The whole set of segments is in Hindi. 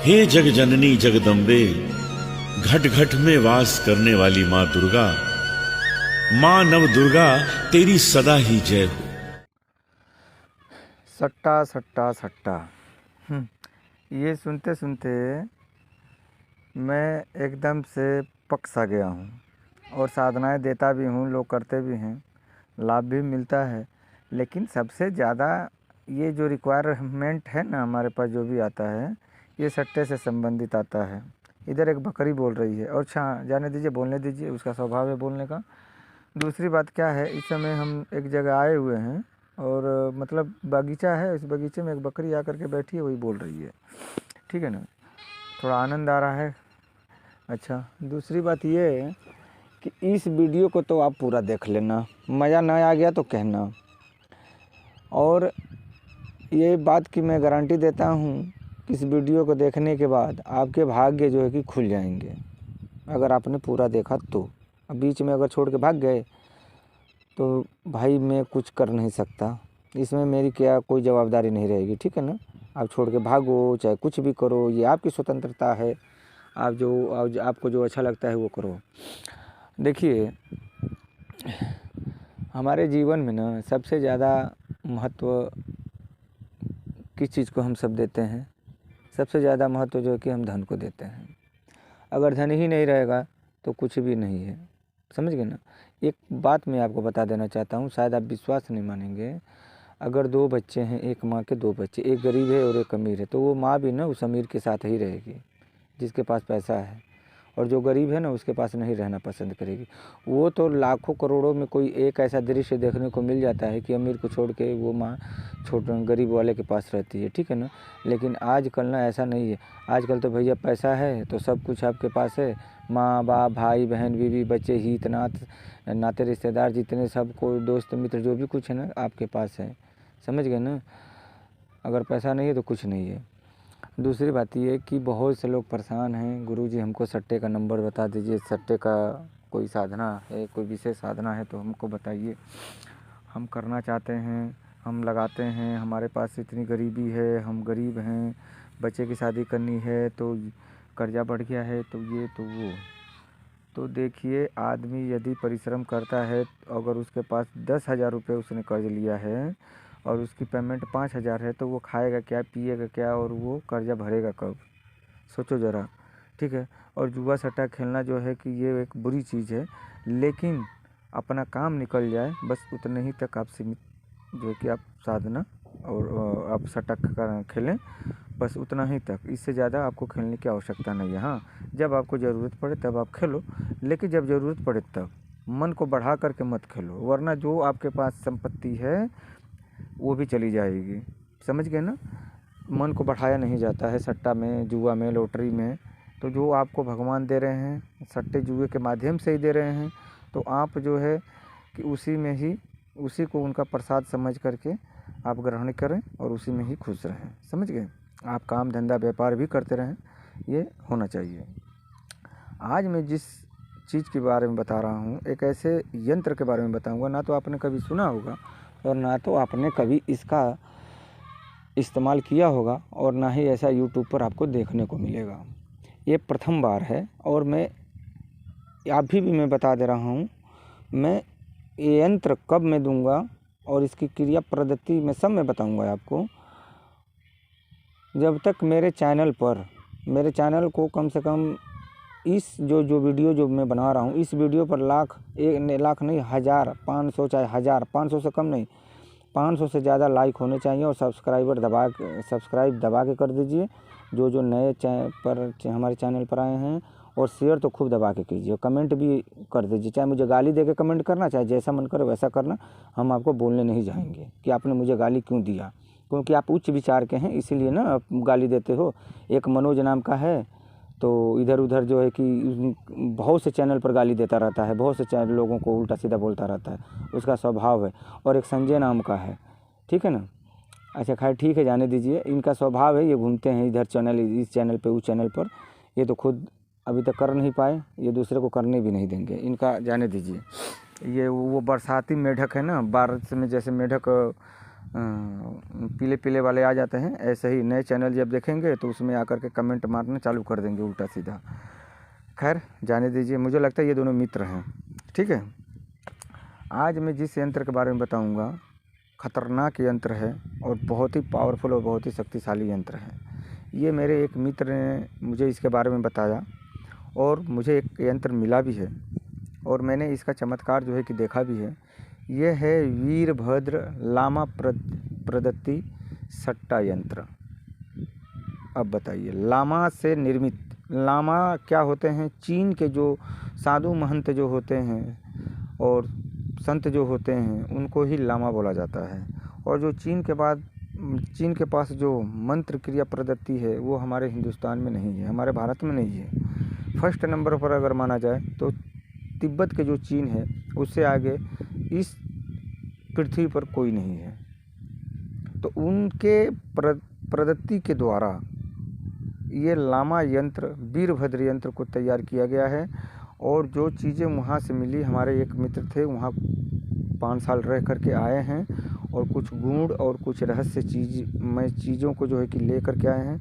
हे जग जननी जगदम्बे, घट घट में वास करने वाली माँ दुर्गा, माँ नव दुर्गा तेरी सदा ही जय हो। सट्टा सट्टा सट्टा। ये सुनते सुनते मैं एकदम से पक सा गया हूँ और साधनाएं देता भी हूँ, लोग करते भी हैं, लाभ भी मिलता है। लेकिन सबसे ज़्यादा ये जो रिक्वायरमेंट है ना हमारे पास जो भी आता है, ये सट्टे से संबंधित आता है। इधर एक बकरी बोल रही है और अच्छा जाने दीजिए, बोलने दीजिए, उसका स्वभाव है बोलने का। दूसरी बात क्या है, इस समय हम एक जगह आए हुए हैं और मतलब बगीचा है, उस बगीचे में एक बकरी आकर के बैठी है, वही बोल रही है। ठीक है ना, थोड़ा आनंद आ रहा है। अच्छा, दूसरी बात ये है कि इस वीडियो को तो आप पूरा देख लेना, मज़ा ना आ गया तो कहना। और ये बात की मैं गारंटी देता हूँ कि इस वीडियो को देखने के बाद आपके भाग्य जो है कि खुल जाएंगे, अगर आपने पूरा देखा तो। अब बीच में अगर छोड़ के भाग गए तो भाई मैं कुछ कर नहीं सकता, इसमें मेरी क्या कोई जवाबदारी नहीं रहेगी। ठीक है ना, आप छोड़ के भागो चाहे कुछ भी करो, ये आपकी स्वतंत्रता है। आप आपको जो अच्छा लगता है वो करो। देखिए, हमारे जीवन में ना सबसे ज़्यादा महत्व किस चीज़ को हम सब देते हैं? सबसे ज़्यादा महत्व जो है कि हम धन को देते हैं। अगर धन ही नहीं रहेगा तो कुछ भी नहीं है, समझ गए ना। एक बात मैं आपको बता देना चाहता हूँ, शायद आप विश्वास नहीं मानेंगे। अगर दो बच्चे हैं, एक माँ के दो बच्चे, एक गरीब है और एक अमीर है, तो वो माँ भी ना उस अमीर के साथ ही रहेगी जिसके पास पैसा है, और जो गरीब है ना उसके पास नहीं रहना पसंद करेगी। वो तो लाखों करोड़ों में कोई एक ऐसा दृश्य देखने को मिल जाता है कि अमीर को छोड़ के वो माँ गरीब वाले के पास रहती है। ठीक है ना, लेकिन आजकल ना ऐसा नहीं है। आजकल तो भैया पैसा है तो सब कुछ आपके पास है। माँ बाप, भाई बहन, बीवी बच्चे, हित नात, नाते रिश्तेदार जितने सब कोई दोस्त मित्र जो भी कुछ है ना आपके पास है, समझ गए ना। अगर पैसा नहीं है तो कुछ नहीं है। दूसरी बात ये कि बहुत से लोग परेशान हैं, गुरुजी हमको सट्टे का नंबर बता दीजिए, सट्टे का कोई साधना है, कोई विशेष साधना है तो हमको बताइए, हम करना चाहते हैं, हम लगाते हैं, हमारे पास इतनी गरीबी है, हम गरीब हैं, बच्चे की शादी करनी है तो कर्जा बढ़ गया है, तो ये तो वो। तो देखिए, आदमी यदि परिश्रम करता है, अगर उसके पास 10,000 रुपये उसने कर्ज लिया है और उसकी पेमेंट 5,000 है, तो वो खाएगा क्या, पिएगा क्या और वो कर्जा भरेगा कब? सोचो ज़रा। ठीक है, और जुआ सट्टा खेलना जो है कि ये एक बुरी चीज़ है, लेकिन अपना काम निकल जाए बस उतने ही तक आप सीमित जो है कि आप साधना और आप सट्टा खेलें, बस उतना ही तक। इससे ज़्यादा आपको खेलने की आवश्यकता नहीं है। हाँ, जब आपको ज़रूरत पड़े तब आप खेलो, लेकिन जब ज़रूरत पड़े तब मन को बढ़ा करके मत खेलो, वरना जो आपके पास संपत्ति है वो भी चली जाएगी। समझ गए ना, मन को बढ़ाया नहीं जाता है सट्टा में, जुआ में, लॉटरी में। तो जो आपको भगवान दे रहे हैं सट्टे जुए के माध्यम से ही दे रहे हैं, तो आप जो है कि उसी में ही, उसी को उनका प्रसाद समझ करके आप ग्रहण करें और उसी में ही खुश रहें। समझ गए, आप काम धंधा व्यापार भी करते रहें, ये होना चाहिए। आज मैं जिस चीज़ के बारे में बता रहा हूँ, एक ऐसे यंत्र के बारे में बताऊँगा, ना तो आपने कभी सुना होगा और ना तो आपने कभी इसका इस्तेमाल किया होगा, और ना ही ऐसा यूट्यूब पर आपको देखने को मिलेगा। ये प्रथम बार है और मैं अभी भी मैं बता दे रहा हूँ, मैं ये यंत्र कब मैं दूंगा और इसकी क्रिया पद्धति मैं सब मैं बताऊंगा आपको। जब तक मेरे चैनल को कम से कम इस जो वीडियो जो मैं बना रहा हूँ, इस वीडियो पर लाख नहीं, 1,000, 500, चाहे 1,000, 500 से कम नहीं, 500 से ज़्यादा लाइक होने चाहिए, और सब्सक्राइब दबा के कर दीजिए जो नए हमारे चैनल पर आए हैं, और शेयर तो खूब दबा के कीजिए, कमेंट भी कर दीजिए, चाहे मुझे गाली दे के कमेंट करना, चाहे जैसा मन करे वैसा करना, हम आपको बोलने नहीं जाएंगे कि आपने मुझे गाली क्यों दिया, क्योंकि आप उच्च विचार के हैं इसीलिए ना आप गाली देते हो। एक मनोज नाम का है, तो इधर उधर जो है कि बहुत से चैनल पर गाली देता रहता है, बहुत से लोगों को उल्टा सीधा बोलता रहता है, उसका स्वभाव है। और एक संजय नाम का है, ठीक है ना। अच्छा खैर ठीक है, जाने दीजिए, इनका स्वभाव है, ये घूमते हैं इधर चैनल, इस चैनल पे उस चैनल पर, ये तो खुद अभी तक कर नहीं पाए, ये दूसरे को करने भी नहीं देंगे, इनका जाने दीजिए। ये वो बरसाती मेढक है ना, बारिश में जैसे मेढक पीले पीले वाले आ जाते हैं। ऐसे ही नए चैनल जब देखेंगे तो उसमें आकर के कमेंट मारना चालू कर देंगे उल्टा सीधा। खैर जाने दीजिए, मुझे लगता है ये दोनों मित्र हैं। ठीक है, आज मैं जिस यंत्र के बारे में बताऊंगा खतरनाक यंत्र है और बहुत ही पावरफुल और बहुत ही शक्तिशाली यंत्र है। ये मेरे एक मित्र ने मुझे इसके बारे में बताया और मुझे एक यंत्र मिला भी है और मैंने इसका चमत्कार जो है कि देखा भी है। ये है वीरभद्र लामा प्रदत्ति सट्टा यंत्र। अब बताइए, लामा से निर्मित, लामा क्या होते हैं? चीन के जो साधु महंत जो होते हैं और संत जो होते हैं उनको ही लामा बोला जाता है। और जो चीन के पास जो मंत्र क्रिया प्रदत्ति है वो हमारे हिंदुस्तान में नहीं है, हमारे भारत में नहीं है। फर्स्ट नंबर पर अगर माना जाए तो तिब्बत के जो चीन है उससे आगे इस पृथ्वी पर कोई नहीं है। तो उनके प्रदत्ति के द्वारा ये लामा यंत्र, वीरभद्र यंत्र को तैयार किया गया है। और जो चीज़ें वहाँ से मिली, हमारे एक मित्र थे वहाँ 5 साल रह करके आए हैं और कुछ गुण और कुछ रहस्य चीज़ों को जो है कि ले करके आए हैं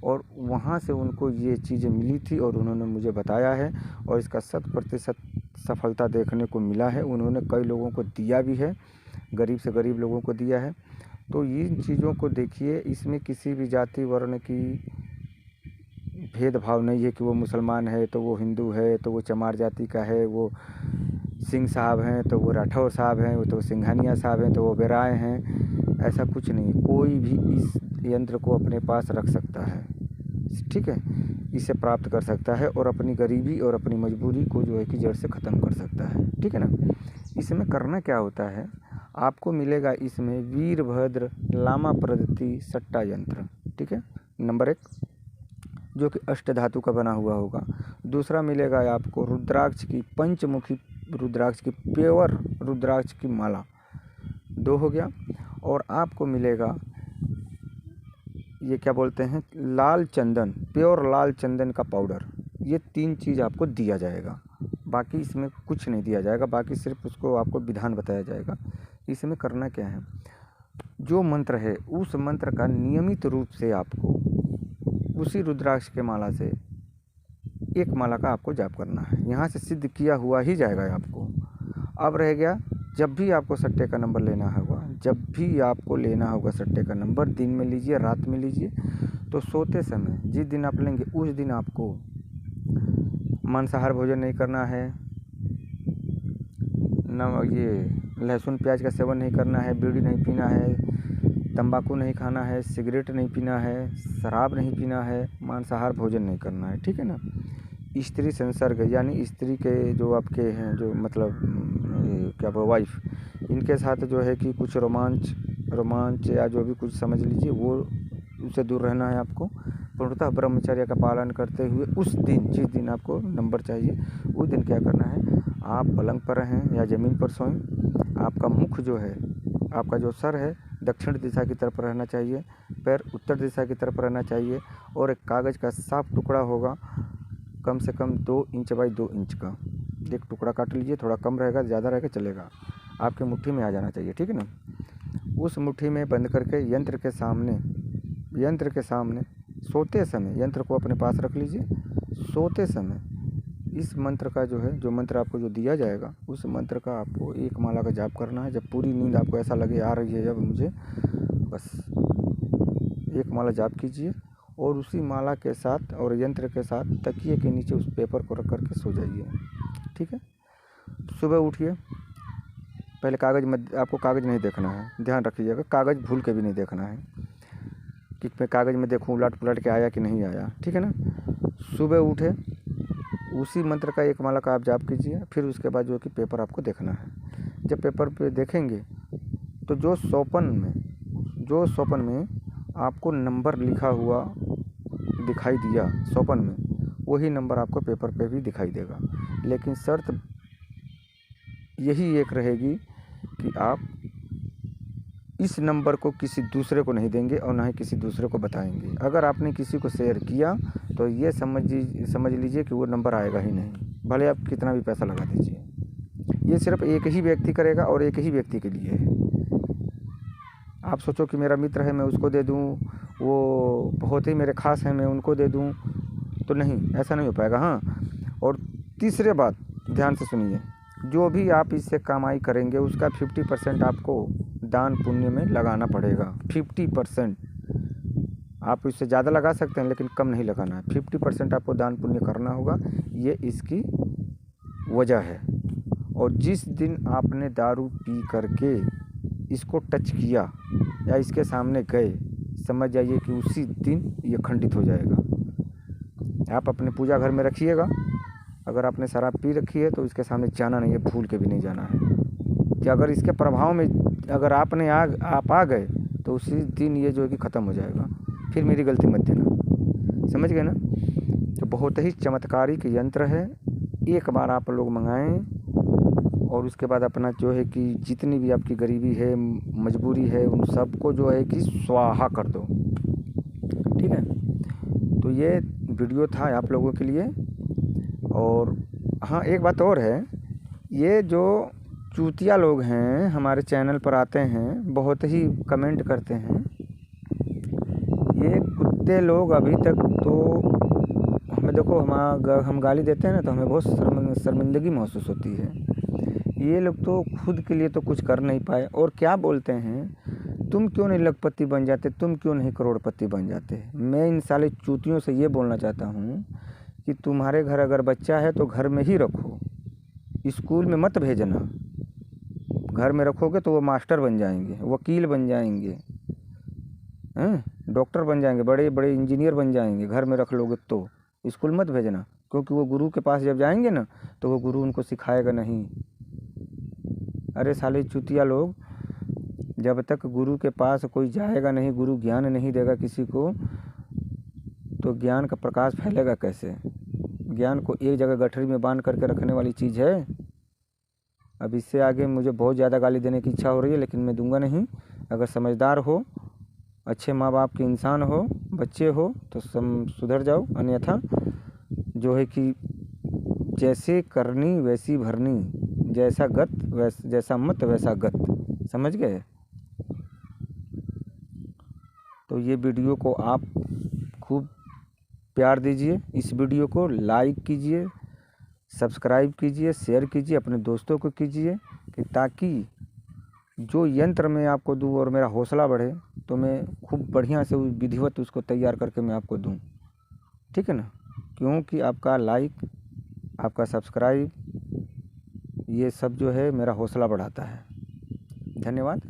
और वहाँ से उनको ये चीज़ें मिली थी और उन्होंने मुझे बताया है और इसका 100% सफलता देखने को मिला है। उन्होंने कई लोगों को दिया भी है, गरीब से गरीब लोगों को दिया है। तो इन चीज़ों को देखिए, इसमें किसी भी जाति वर्ण की भेदभाव नहीं है कि वो मुसलमान है तो वो हिंदू है, तो वो चमार जाति का है, वो सिंह साहब हैं तो वो राठौर साहब हैं, वो तो सिंघानिया साहब हैं तो वो बेराए हैं। ऐसा कुछ नहीं, कोई भी इस यंत्र को अपने पास रख सकता है। ठीक है, इसे प्राप्त कर सकता है और अपनी गरीबी और अपनी मजबूरी को जो है कि जड़ से ख़त्म कर सकता है। ठीक है ना। इसमें करना क्या होता है, आपको मिलेगा इसमें वीरभद्र लामा प्रदत्ति सट्टा यंत्र। ठीक है, नंबर 1 जो कि अष्ट धातु का बना हुआ होगा। दूसरा मिलेगा आपको रुद्राक्ष की, पंचमुखी रुद्राक्ष की, प्योर रुद्राक्ष की माला, 2 हो गया। और आपको मिलेगा ये क्या बोलते हैं, लाल चंदन, प्योर लाल चंदन का पाउडर। ये 3 चीज़ आपको दिया जाएगा, बाकी इसमें कुछ नहीं दिया जाएगा, बाकी सिर्फ उसको आपको विधान बताया जाएगा। इसमें करना क्या है, जो मंत्र है उस मंत्र का नियमित रूप से आपको उसी रुद्राक्ष के माला से एक माला का आपको जाप करना है। यहाँ से सिद्ध किया हुआ ही जाएगा आपको। अब रह गया, जब भी आपको सट्टे का नंबर लेना होगा, जब भी आपको लेना होगा सट्टे का नंबर, दिन में लीजिए, रात में लीजिए, तो सोते समय जिस दिन आप लेंगे उस दिन आपको मांसाहार भोजन नहीं करना है, न ये लहसुन प्याज का सेवन नहीं करना है, बीड़ी नहीं पीना है, तंबाकू नहीं खाना है, सिगरेट नहीं पीना है, शराब नहीं पीना है, मांसाहार भोजन नहीं करना है। ठीक है ना। स्त्री संसर्ग यानी स्त्री के जो आपके हैं, जो मतलब क्या वाइफ, इनके साथ जो है कि कुछ रोमांच या जो भी कुछ समझ लीजिए वो उससे दूर रहना है आपको। पूर्णतः ब्रह्मचर्य का पालन करते हुए उस दिन, जिस दिन आपको नंबर चाहिए उस दिन क्या करना है, आप पलंग पर रहें या ज़मीन पर सोएं। आपका मुख जो है, आपका जो सर है दक्षिण दिशा की तरफ रहना चाहिए, पैर उत्तर दिशा की तरफ रहना चाहिए और एक कागज़ का साफ टुकड़ा होगा, कम से कम 2 इंच बाई 2 इंच का एक टुकड़ा काट लीजिए। थोड़ा कम रहेगा, ज़्यादा रहेगा चलेगा, आपकी मुट्ठी में आ जाना चाहिए। ठीक है ना। उस मुट्ठी में बंद करके यंत्र के सामने सोते समय यंत्र को अपने पास रख लीजिए। सोते समय इस मंत्र का जो है, जो मंत्र आपको जो दिया जाएगा उस मंत्र का आपको एक माला का जाप करना है। जब पूरी नींद आपको ऐसा लगे आ रही है जब मुझे, बस एक माला जाप कीजिए और उसी माला के साथ और यंत्र के साथ तकिए के नीचे उस पेपर को रख करके सो जाइए। ठीक है। सुबह उठिए, पहले कागज़ में आपको कागज़ नहीं देखना है, ध्यान रखिएगा, कागज़ भूल के भी नहीं देखना है कि मैं कागज़ में देखूँ उलट पुलट के आया कि नहीं आया। ठीक है ना। सुबह उठे, उसी मंत्र का एक माला का आप जाप कीजिए, फिर उसके बाद जो कि पेपर आपको देखना है। जब पेपर पे देखेंगे तो जो सोपन में आपको नंबर लिखा हुआ दिखाई दिया सोपन में, वही नंबर आपको पेपर पे भी दिखाई देगा। लेकिन शर्त यही एक रहेगी कि आप इस नंबर को किसी दूसरे को नहीं देंगे और ना ही किसी दूसरे को बताएंगे। अगर आपने किसी को शेयर किया तो ये समझ लीजिए कि वो नंबर आएगा ही नहीं, भले आप कितना भी पैसा लगा दीजिए। ये सिर्फ एक ही व्यक्ति करेगा और एक ही व्यक्ति के लिए है। आप सोचो कि मेरा मित्र है मैं उसको दे दूँ, वो बहुत ही मेरे खास हैं मैं उनको दे दूँ, तो नहीं, ऐसा नहीं हो पाएगा। हाँ, और तीसरे बात ध्यान से सुनिए, जो भी आप इससे कमाई करेंगे उसका 50% आपको दान पुण्य में लगाना पड़ेगा। 50%, आप इससे ज़्यादा लगा सकते हैं लेकिन कम नहीं लगाना है। 50% आपको दान पुण्य करना होगा, ये इसकी वजह है। और जिस दिन आपने दारू पी करके इसको टच किया या इसके सामने गए, समझ जाइए कि उसी दिन ये खंडित हो जाएगा। आप अपने पूजा घर में रखिएगा, अगर आपने शराब पी रखी है तो इसके सामने जाना नहीं है, भूल के भी नहीं जाना है। कि अगर इसके प्रभाव में अगर आप आ गए तो उसी दिन ये जो है कि ख़त्म हो जाएगा, फिर मेरी गलती मत देना, समझ गए ना। तो बहुत ही चमत्कारिक यंत्र है, एक बार आप लोग मंगाएं और उसके बाद अपना जो है कि जितनी भी आपकी गरीबी है, मजबूरी है, उन सबको जो है कि स्वाहा कर दो, ठीक है। तो ये वीडियो था आप लोगों के लिए। और हाँ, एक बात और है, ये जो चूतिया लोग हैं हमारे चैनल पर आते हैं, बहुत ही कमेंट करते हैं, ये कुत्ते लोग अभी तक तो हमें देखो, हम गाली देते हैं ना तो हमें बहुत शर्मिंदगी महसूस होती है। ये लोग तो खुद के लिए तो कुछ कर नहीं पाए, और क्या बोलते हैं, तुम क्यों नहीं लखपति बन जाते, तुम क्यों नहीं करोड़पति बन जाते। मैं इन साले चूतियों से ये बोलना चाहता हूँ कि तुम्हारे घर अगर बच्चा है तो घर में ही रखो, स्कूल में मत भेजना। घर में रखोगे तो वो मास्टर बन जाएंगे, वकील बन जाएंगे, डॉक्टर बन जाएंगे, बड़े बड़े इंजीनियर बन जाएंगे। घर में रख लोगे तो स्कूल मत भेजना, क्योंकि वो गुरु के पास जब जाएंगे ना तो वो गुरु उनको सिखाएगा नहीं। अरे साले चूतिया लोग, जब तक गुरु के पास कोई जाएगा नहीं, गुरु ज्ञान नहीं देगा किसी को, तो ज्ञान का प्रकाश फैलेगा कैसे। ज्ञान को एक जगह गठरी में बांध करके रखने वाली चीज़ है। अब इससे आगे मुझे बहुत ज़्यादा गाली देने की इच्छा हो रही है, लेकिन मैं दूंगा नहीं। अगर समझदार हो, अच्छे माँ बाप के इंसान हो, बच्चे हो तो सुधर जाओ, अन्यथा जो है कि जैसे करनी वैसी भरनी, जैसा गत जैसा मत वैसा गत, समझ गए। तो ये वीडियो को आप खूब प्यार दीजिए, इस वीडियो को लाइक कीजिए, सब्सक्राइब कीजिए, शेयर कीजिए, अपने दोस्तों को कीजिए, कि ताकि जो यंत्र मैं आपको दूँ और मेरा हौसला बढ़े, तो मैं खूब बढ़िया से विधिवत उसको तैयार करके मैं आपको दूँ, ठीक है ना। क्योंकि आपका लाइक, आपका सब्सक्राइब, ये सब जो है मेरा हौसला बढ़ाता है। धन्यवाद।